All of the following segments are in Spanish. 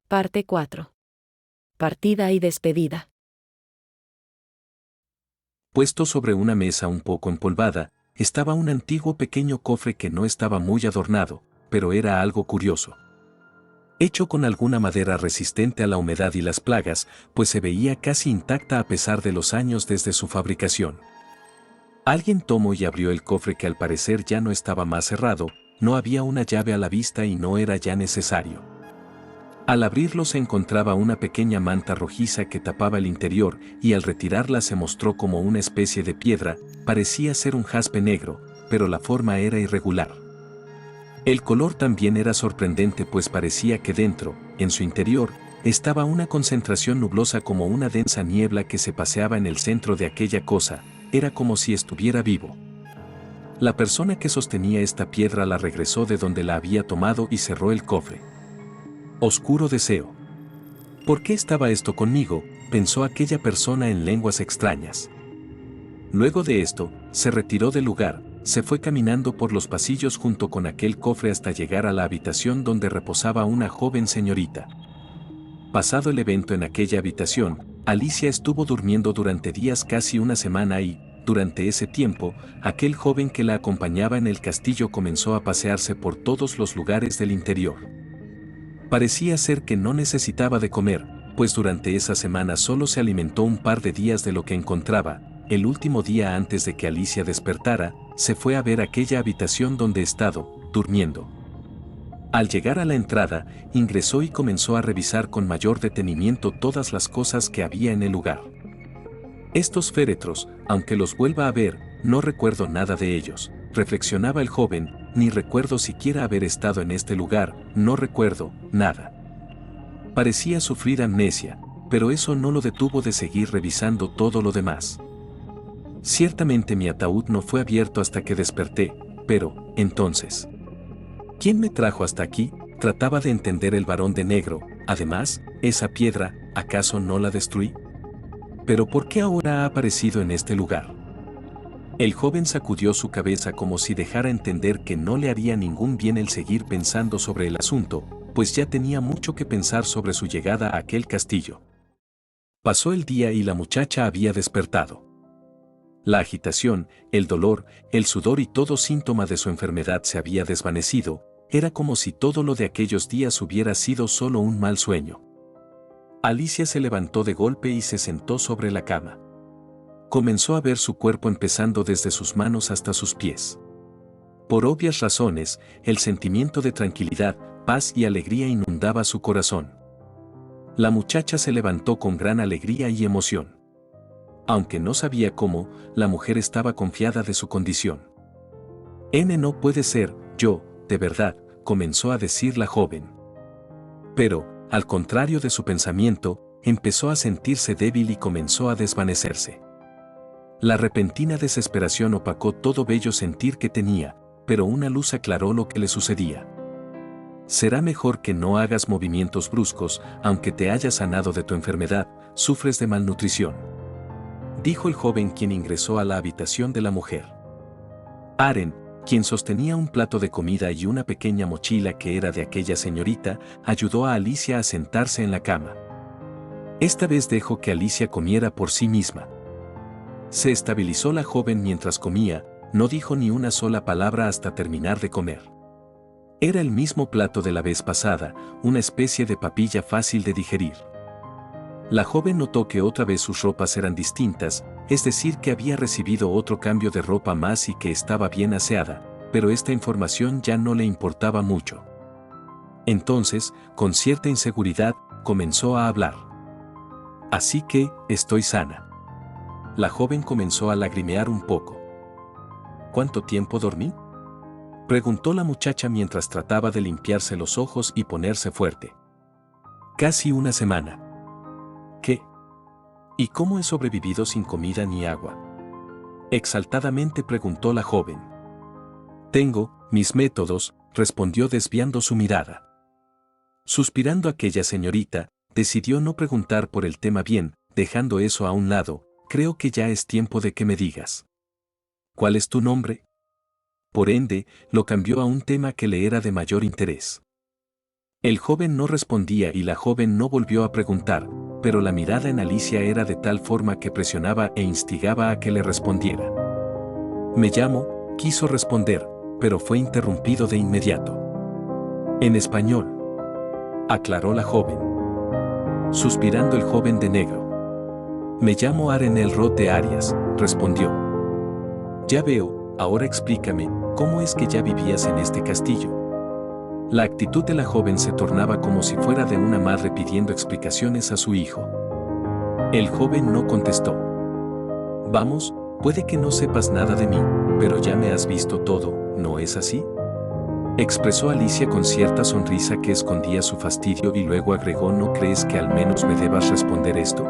Parte 4. Partida y despedida. Puesto sobre una mesa un poco empolvada, estaba un antiguo pequeño cofre que no estaba muy adornado, pero era algo curioso. Hecho con alguna madera resistente a la humedad y las plagas, pues se veía casi intacta a pesar de los años desde su fabricación. Alguien tomó y abrió el cofre que al parecer ya no estaba más cerrado, no había una llave a la vista y no era ya necesario. Al abrirlo se encontraba una pequeña manta rojiza que tapaba el interior y al retirarla se mostró como una especie de piedra, parecía ser un jaspe negro, pero la forma era irregular. El color también era sorprendente pues parecía que dentro, en su interior, estaba una concentración nublosa como una densa niebla que se paseaba en el centro de aquella cosa, era como si estuviera vivo. La persona que sostenía esta piedra la regresó de donde la había tomado y cerró el cofre. Oscuro deseo. ¿Por qué estaba esto conmigo?, pensó aquella persona en lenguas extrañas. Luego de esto, se retiró del lugar, se fue caminando por los pasillos junto con aquel cofre hasta llegar a la habitación donde reposaba una joven señorita. Pasado el evento en aquella habitación, Alicia estuvo durmiendo durante días casi una semana y, durante ese tiempo, aquel joven que la acompañaba en el castillo comenzó a pasearse por todos los lugares del interior. Parecía ser que no necesitaba de comer, pues durante esa semana solo se alimentó un par de días de lo que encontraba. El último día antes de que Alicia despertara, se fue a ver aquella habitación donde estado, durmiendo. Al llegar a la entrada, ingresó y comenzó a revisar con mayor detenimiento todas las cosas que había en el lugar. Estos féretros, aunque los vuelva a ver, no recuerdo nada de ellos, reflexionaba el joven, ni recuerdo siquiera haber estado en este lugar, no recuerdo nada. Parecía sufrir amnesia, pero eso no lo detuvo de seguir revisando todo lo demás. Ciertamente mi ataúd no fue abierto hasta que desperté, pero, entonces, ¿quién me trajo hasta aquí?, trataba de entender el varón de negro. Además, esa piedra, ¿acaso no la destruí? ¿Pero por qué ahora ha aparecido en este lugar? El joven sacudió su cabeza como si dejara entender que no le haría ningún bien el seguir pensando sobre el asunto, pues ya tenía mucho que pensar sobre su llegada a aquel castillo. Pasó el día y la muchacha había despertado. La agitación, el dolor, el sudor y todo síntoma de su enfermedad se había desvanecido, era como si todo lo de aquellos días hubiera sido solo un mal sueño. Alicia se levantó de golpe y se sentó sobre la cama. Comenzó a ver su cuerpo empezando desde sus manos hasta sus pies. Por obvias razones, el sentimiento de tranquilidad, paz y alegría inundaba su corazón. La muchacha se levantó con gran alegría y emoción. Aunque no sabía cómo, la mujer estaba confiada de su condición. No puede ser, yo, de verdad, comenzó a decir la joven. Pero, al contrario de su pensamiento, empezó a sentirse débil y comenzó a desvanecerse. La repentina desesperación opacó todo bello sentir que tenía, pero una luz aclaró lo que le sucedía. Será mejor que no hagas movimientos bruscos, aunque te hayas sanado de tu enfermedad, sufres de malnutrición, dijo el joven quien ingresó a la habitación de la mujer. Aren, quien sostenía un plato de comida y una pequeña mochila que era de aquella señorita, ayudó a Alicia a sentarse en la cama. Esta vez dejó que Alicia comiera por sí misma. Se estabilizó la joven mientras comía, no dijo ni una sola palabra hasta terminar de comer. Era el mismo plato de la vez pasada, una especie de papilla fácil de digerir. La joven notó que otra vez sus ropas eran distintas, es decir que había recibido otro cambio de ropa más y que estaba bien aseada, pero esta información ya no le importaba mucho. Entonces, con cierta inseguridad, comenzó a hablar. Así que, estoy sana. La joven comenzó a lagrimear un poco. ¿Cuánto tiempo dormí?, preguntó la muchacha mientras trataba de limpiarse los ojos y ponerse fuerte. Casi una semana. ¿Qué? ¿Y cómo he sobrevivido sin comida ni agua?, exaltadamente preguntó la joven. Tengo mis métodos, respondió desviando su mirada. Suspirando aquella señorita, decidió no preguntar por el tema bien, dejando eso a un lado. Creo que ya es tiempo de que me digas. ¿Cuál es tu nombre? Por ende, lo cambió a un tema que le era de mayor interés. El joven no respondía y la joven no volvió a preguntar, pero la mirada en Alicia era de tal forma que presionaba e instigaba a que le respondiera. Me llamo, quiso responder, pero fue interrumpido de inmediato. En español, aclaró la joven. Suspirando el joven de negro. Me llamo Arenel Rote Arias, respondió. Ya veo, ahora explícame, ¿cómo es que ya vivías en este castillo? La actitud de la joven se tornaba como si fuera de una madre pidiendo explicaciones a su hijo. El joven no contestó. Vamos, puede que no sepas nada de mí, pero ya me has visto todo, ¿no es así? Expresó Alicia con cierta sonrisa que escondía su fastidio y luego agregó: ¿no crees que al menos me debas responder esto?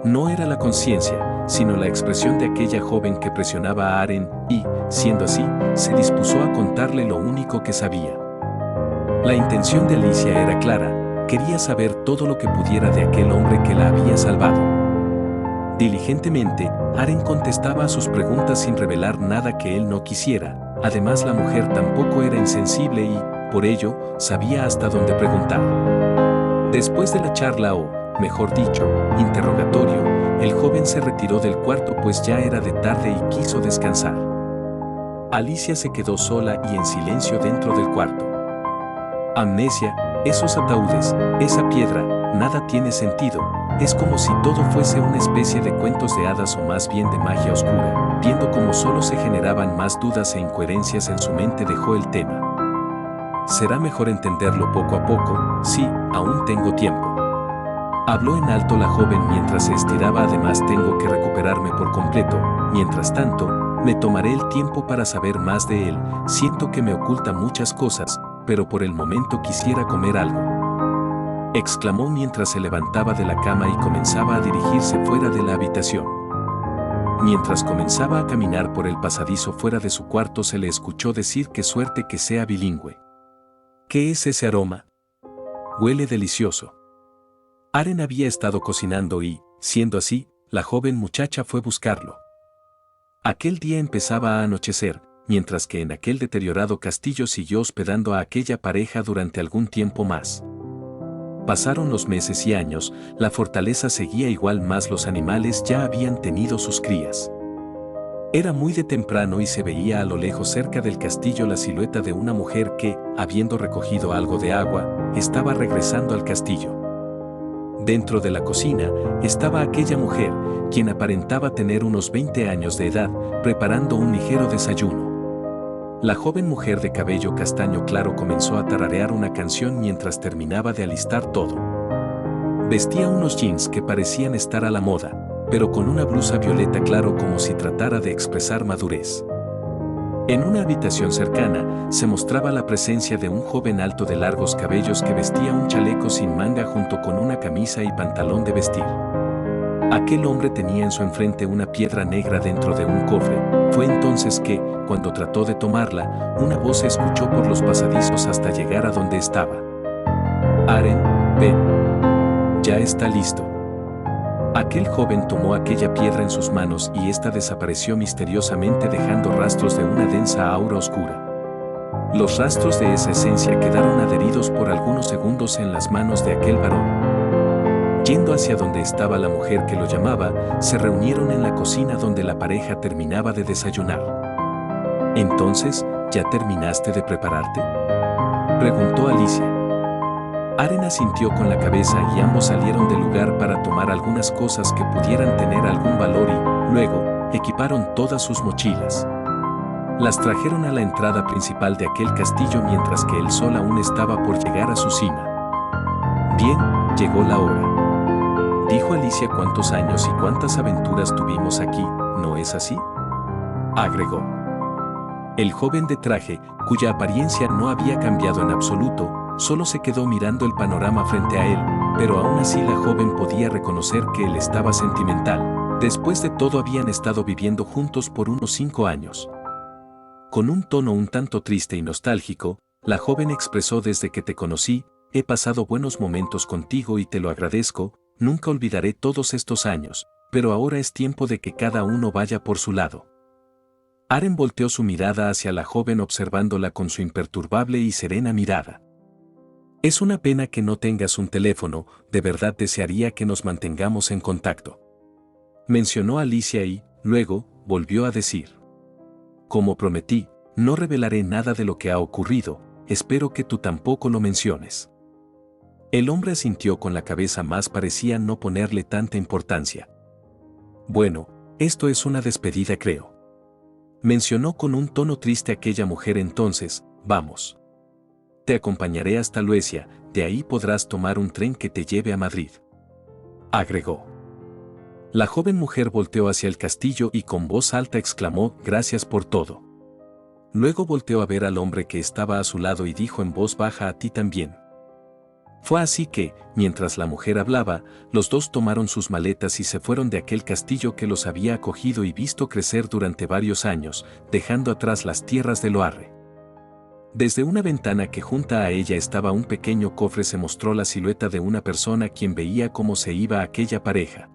No era la conciencia, sino la expresión de aquella joven que presionaba a Aren y, siendo así, se dispuso a contarle lo único que sabía. La intención de Alicia era clara, quería saber todo lo que pudiera de aquel hombre que la había salvado. Diligentemente, Aren contestaba a sus preguntas sin revelar nada que él no quisiera. Además, la mujer tampoco era insensible y, por ello, sabía hasta dónde preguntar. Después de la charla o, mejor dicho, interrogatorio, el joven se retiró del cuarto pues ya era de tarde y quiso descansar. Alicia se quedó sola y en silencio dentro del cuarto. Amnesia, esos ataúdes, esa piedra, nada tiene sentido. Es como si todo fuese una especie de cuentos de hadas o más bien de magia oscura. Viendo cómo solo se generaban más dudas e incoherencias en su mente, dejó el tema. Será mejor entenderlo poco a poco, sí, aún tengo tiempo. Habló en alto la joven mientras se estiraba. Además, tengo que recuperarme por completo. Mientras tanto, me tomaré el tiempo para saber más de él. Siento que me oculta muchas cosas, pero por el momento quisiera comer algo. Exclamó mientras se levantaba de la cama y comenzaba a dirigirse fuera de la habitación. Mientras comenzaba a caminar por el pasadizo fuera de su cuarto, se le escuchó decir: qué suerte que sea bilingüe. ¿Qué es ese aroma? Huele delicioso. Aren había estado cocinando y, siendo así, la joven muchacha fue a buscarlo. Aquel día empezaba a anochecer, mientras que en aquel deteriorado castillo siguió hospedando a aquella pareja durante algún tiempo más. Pasaron los meses y años, la fortaleza seguía igual, más los animales ya habían tenido sus crías. Era muy de temprano y se veía a lo lejos cerca del castillo la silueta de una mujer que, habiendo recogido algo de agua, estaba regresando al castillo. Dentro de la cocina estaba aquella mujer, quien aparentaba tener unos 20 años de edad, preparando un ligero desayuno. La joven mujer de cabello castaño claro comenzó a tararear una canción mientras terminaba de alistar todo. Vestía unos jeans que parecían estar a la moda, pero con una blusa violeta claro como si tratara de expresar madurez. En una habitación cercana, se mostraba la presencia de un joven alto de largos cabellos que vestía un chaleco sin manga junto con una camisa y pantalón de vestir. Aquel hombre tenía en su enfrente una piedra negra dentro de un cofre. Fue entonces que, cuando trató de tomarla, una voz se escuchó por los pasadizos hasta llegar a donde estaba. Aren, ven. Ya está listo. Aquel joven tomó aquella piedra en sus manos y ésta desapareció misteriosamente dejando rastros de una densa aura oscura. Los rastros de esa esencia quedaron adheridos por algunos segundos en las manos de aquel varón. Yendo hacia donde estaba la mujer que lo llamaba, se reunieron en la cocina donde la pareja terminaba de desayunar. ¿Entonces, ya terminaste de prepararte?, preguntó Alicia. Aren asintió con la cabeza y ambos salieron del lugar para tomar algunas cosas que pudieran tener algún valor y, luego, equiparon todas sus mochilas. Las trajeron a la entrada principal de aquel castillo mientras que el sol aún estaba por llegar a su cima. Bien, llegó la hora, dijo Alicia. ¿Cuántos años y cuántas aventuras tuvimos aquí, no es así?, agregó. El joven de traje, cuya apariencia no había cambiado en absoluto, solo se quedó mirando el panorama frente a él, pero aún así la joven podía reconocer que él estaba sentimental. Después de todo habían estado viviendo juntos por unos 5 años. Con un tono un tanto triste y nostálgico, la joven expresó: desde que te conocí, he pasado buenos momentos contigo y te lo agradezco, nunca olvidaré todos estos años, pero ahora es tiempo de que cada uno vaya por su lado. Aren volteó su mirada hacia la joven observándola con su imperturbable y serena mirada. Es una pena que no tengas un teléfono, de verdad desearía que nos mantengamos en contacto. Mencionó Alicia y, luego, volvió a decir. Como prometí, no revelaré nada de lo que ha ocurrido, espero que tú tampoco lo menciones. El hombre asintió con la cabeza, más parecía no ponerle tanta importancia. Bueno, esto es una despedida, creo. Mencionó con un tono triste aquella mujer. Entonces, vamos. Te acompañaré hasta Luesia, de ahí podrás tomar un tren que te lleve a Madrid. Agregó. La joven mujer volteó hacia el castillo y con voz alta exclamó: gracias por todo. Luego volteó a ver al hombre que estaba a su lado y dijo en voz baja: a ti también. Fue así que, mientras la mujer hablaba, los dos tomaron sus maletas y se fueron de aquel castillo que los había acogido y visto crecer durante varios años, dejando atrás las tierras de Loarre. Desde una ventana que junto a ella estaba un pequeño cofre se mostró la silueta de una persona, quien veía cómo se iba aquella pareja.